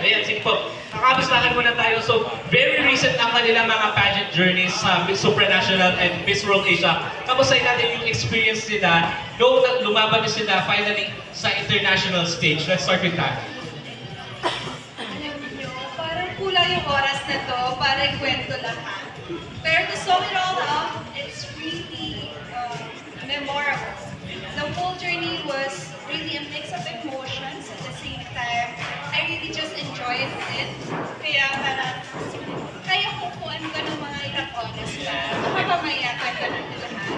Ayan, sige po. Nakamustahan muna tayo. So, very recent ang kanilang mga pageant journeys sa Miss Supranational and Miss World Asia. Kamustahin natin yung experience nila noong lumaban na sila finally sa international stage. Let's start with that. Alam niyo, parang kulang yung oras na to para ikwento lahat. Pero to sum it all up, it's really memorable. The whole journey was really a mix of emotions at the same time. I really just enjoyed it. Kaya parang, kaya kukuhan ko ng mga ilang oras pa. Baka mamaya kwento natin lahat.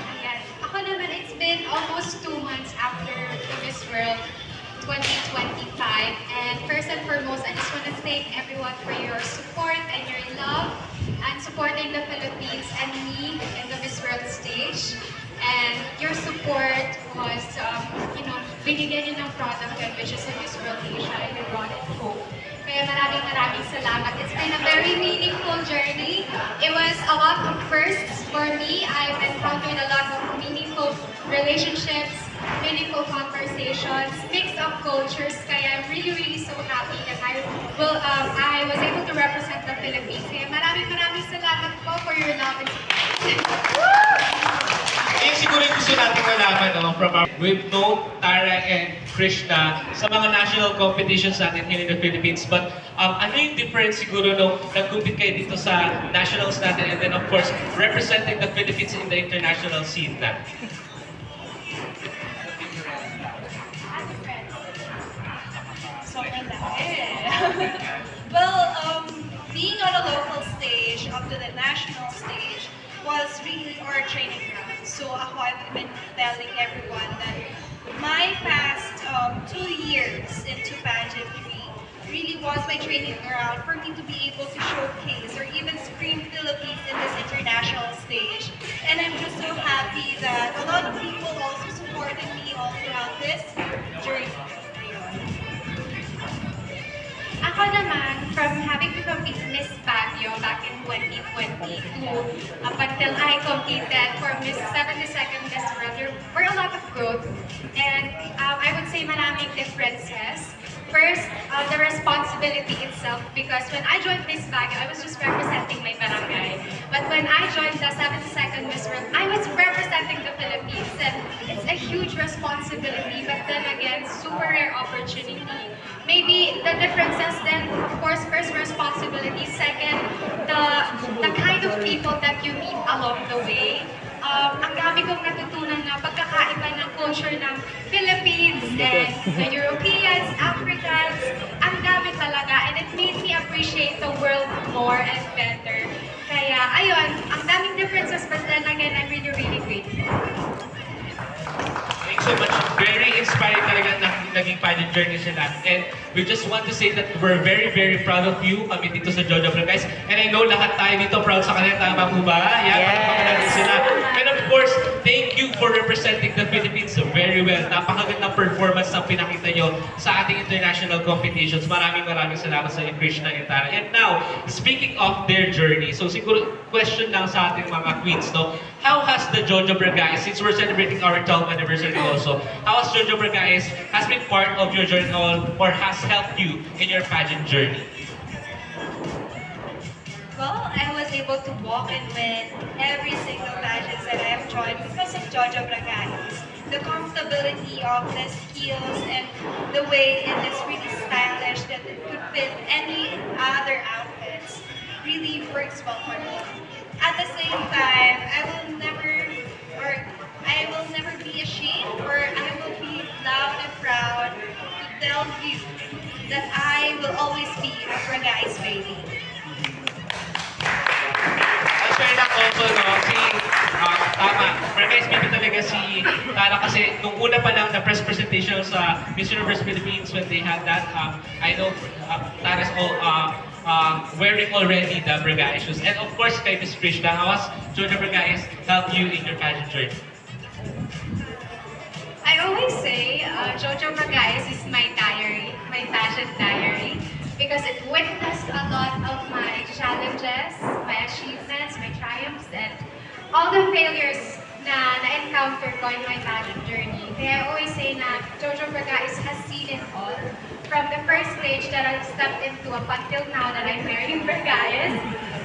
Ayan. Ako naman, it's been almost 2 months after Miss World 2025. And first and foremost, I just want to thank everyone for your support and your love and supporting the Philippines and me in the Miss World stage. And your support was, binigyan nyo ng product yun, which is a Miss World Asia, and you brought it home. Kaya maraming salamat. It's been a very meaningful journey. It was a lot of firsts for me. I've encountered a lot of meaningful relationships, meaningful conversations, mix of cultures. Kaya I'm really so happy that I was able to represent the Philippines. Kaya maraming salamat po for your love and support. Eh, siguro yung gusto natin malaman, no, from our, we've known Tara and Krishna sa mga national competitions natin here in the Philippines. But ano yung difference siguro nung nag-compete kayo dito sa nationals natin and then of course, representing the Philippines in the international scene natin? Sobrang laki. Well, being on a local stage up to the national stage was really our training ground. So ako, I've been telling everyone that my past 2 years into pageantry really was my training ground for me to be able to showcase or even scream Philippines in this international stage. And I'm just so happy that a lot of people also supported me all throughout this journey. Ako naman, from having to compete Miss Baguio back in 2022 up until I competed for Miss 72nd Miss World, there were a lot of growth. And I would say maraming differences. First, the responsibility itself, because when I joined Miss Baguio, I was just representing my barangay. But when I joined the 72nd Miss World, I was representing the Philippines. And it's a huge responsibility, but then again, super rare opportunity. Maybe the differences then, of course, first responsibility, second, the kind of people that you meet along the way. Ang dami kong natutunan na pagkakaiba ng culture ng Philippines and the Europeans, Africans, ang dami talaga, and it made me appreciate the world more and better. Kaya, ayun, ang daming differences, but then again, I'm really grateful. Thanks so much. Very inspiring talaga na naging pageant journey sila. And we just want to say that we're very proud of you kami dito sa Jojo Vlog, guys. And I know lahat tayo dito proud sa kanila. Tama po ba? Yan, palakpakan natin sila. And of course, thank you for representing the Philippines very well. Napakagandang performance na pinakita nyo sa ating international competitions. Maraming salamat sa inyo, Krishna and Tara. And now, speaking of their journey, so siguro question lang sa ating mga queens, no? How has the Jojo Bragais, since we're celebrating our 12th anniversary also, how has Jojo Bragais has been part of your journey or has helped you in your pageant journey? Well, I was able to walk and win every single pageant that I have joined because of Jojo Bragais. The comfortability of the skills and the way it is really stylish that it could fit any other outfits really works well for me. At the same time, I will never be ashamed, or I will be loud and proud to tell you that I will always be a Bragais baby. At fair lang also, no? Tama, Bragais baby talaga si Tara kasi nung una pa lang na press presentation sa Miss Universe Philippines when they had that, I know Tara's wearing already the Bragais shoes. And of course, kay Miss Krishna, how has Jojo Bragais helped you in your pageant journey? I always say Jojo Bragais is my diary, my pageant diary, because it witnessed a lot of my challenges, my achievements, my triumphs, and all the failures na na-encounter ko in my pageant journey. Kaya I always say na Jojo Bragais has seen it all. From the first stage that I stepped into up until now that I'm wearing Bragais,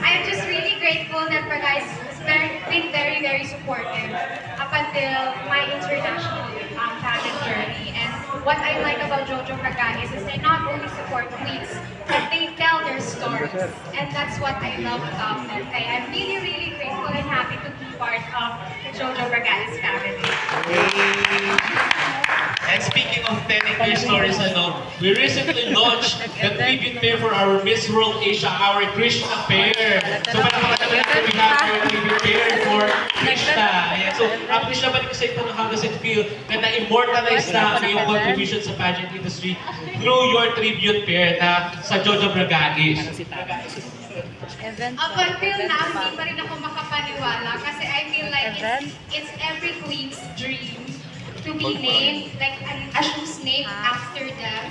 I am just really grateful that Bragais has been very, very supportive up until my international pageant journey. And what I like about Jojo Bragais is they not only support queens, but they tell their stories. And that's what I love about them. Kaya I'm really, really grateful and happy to be part of the Jojo Bragais family. And speaking of telling their stories, we recently launched the tribute pair for our Miss World Asia, our Krishna pair. So, we have our tribute pair for Krishna. Ayan. So, Krishna, balik ko sa ito, how does it feel na na-immortalize na ang iyong contribution sa pageant industry through your tribute pair na sa Jojo Bragais? Up until now, hindi pa rin ako makapaniwala kasi I feel like it's every queen's dream to be named, like a shoes named after them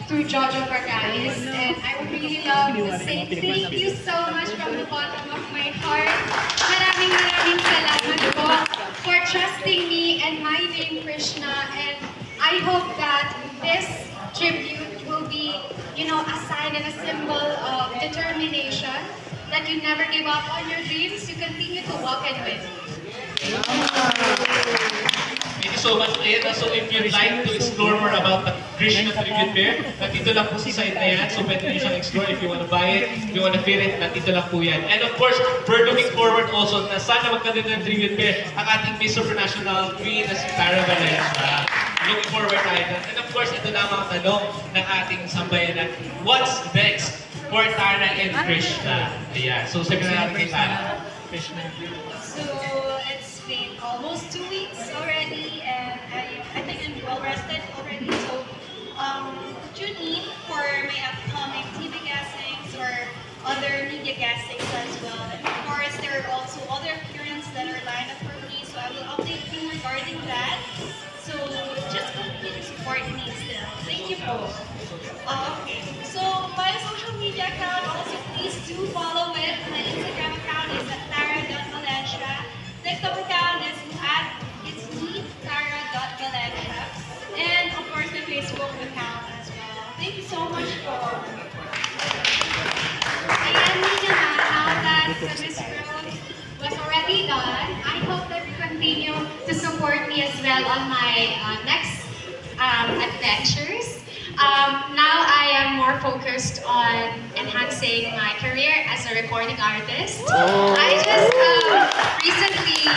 through Jojo Bragais. And I would really love to say thank you so much from the bottom of my heart. Maraming salamat po for trusting me and my name Krishna. And I hope that this tribute will be, a sign and a symbol of determination, that you never give up on your dreams, you continue to walk and win. Thank you so much, Ed. So if you'd like to explore more about the Krishna tribute pair, nandito lang po sa site na yan. So pwede nyo siyang explore if you want to buy it, if you want to feel it, nandito lang po yan. And of course, we're looking forward also na sana magkaroon ng tribute pair ang ating Miss Supranational Queen na si Tara Valencia. Looking forward tayo. And of course, ito na ang tanong ng ating sambayanan. What's next for Tara and Krishna? Ayan. So sabi na natin kay Tara. Krishna. So it's been almost 2 weeks already, and I think I'm well rested already. So tune in for my upcoming TV castings or other media castings as well. And of course, there are also other appearances that are lined up for me, so I will update you regarding that. So just continue to support me still. Thank you po. Okay. So my social media account, also please do follow it. My Instagram account is at tara.valencia. TikTok account is at it's me, tara.valencia. And of course my Facebook account as well. Thank you so much for Ayan, Nina, now that the Miss World was already done, I hope that you continue to support me as well on my next adventures. Now I am more focused on enhancing my career as a recording artist. I just recently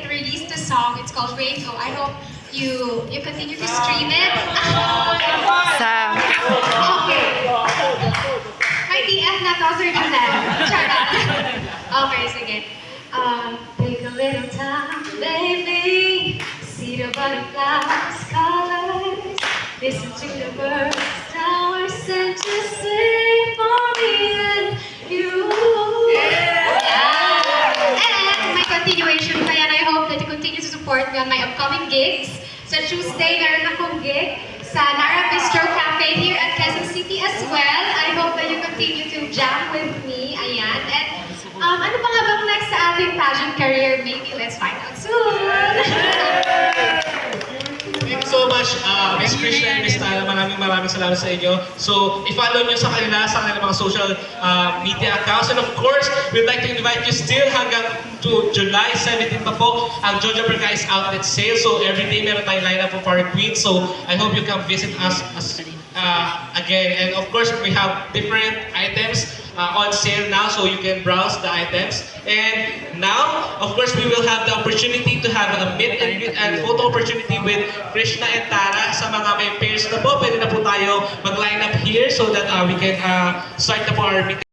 released a song. It's called Rainbow. I hope you continue to stream it. Okay. May DF na to, Sir Giselle. Charot. Okay, sige. Take a little time, baby. See the butterflies, colors. Listen to the birds, towers, and just sing for me and you. And my continuation pa yan. I hope that you continue to support me on my upcoming gigs. Sa Tuesday, meron akong gig sa Nara Bistro Cafe here at Quezon City as well. I hope that you continue to jam with me. Ayan. And ano pa nga bang next sa ating pageant career? Maybe let's find out soon. Thank you so much, Miss Krishna and Miss Tara. Maraming salamat sa inyo. So, i-follow nyo sa kanilang mga social media accounts. And of course, we'd like to invite you still hanggang to July 17 pa po ang Jojo Bragais Outlet Sale. So, every day meron tayong lineup of our queens. So, I hope you come visit us again. And of course, we have different items on sale now, so you can browse the items. And now, of course, we will have the opportunity to have a meet and greet and photo opportunity with Krishna and Tara. Sa mga may pairs na po, pwede na po tayo mag-line up here so that we can start na po our meeting.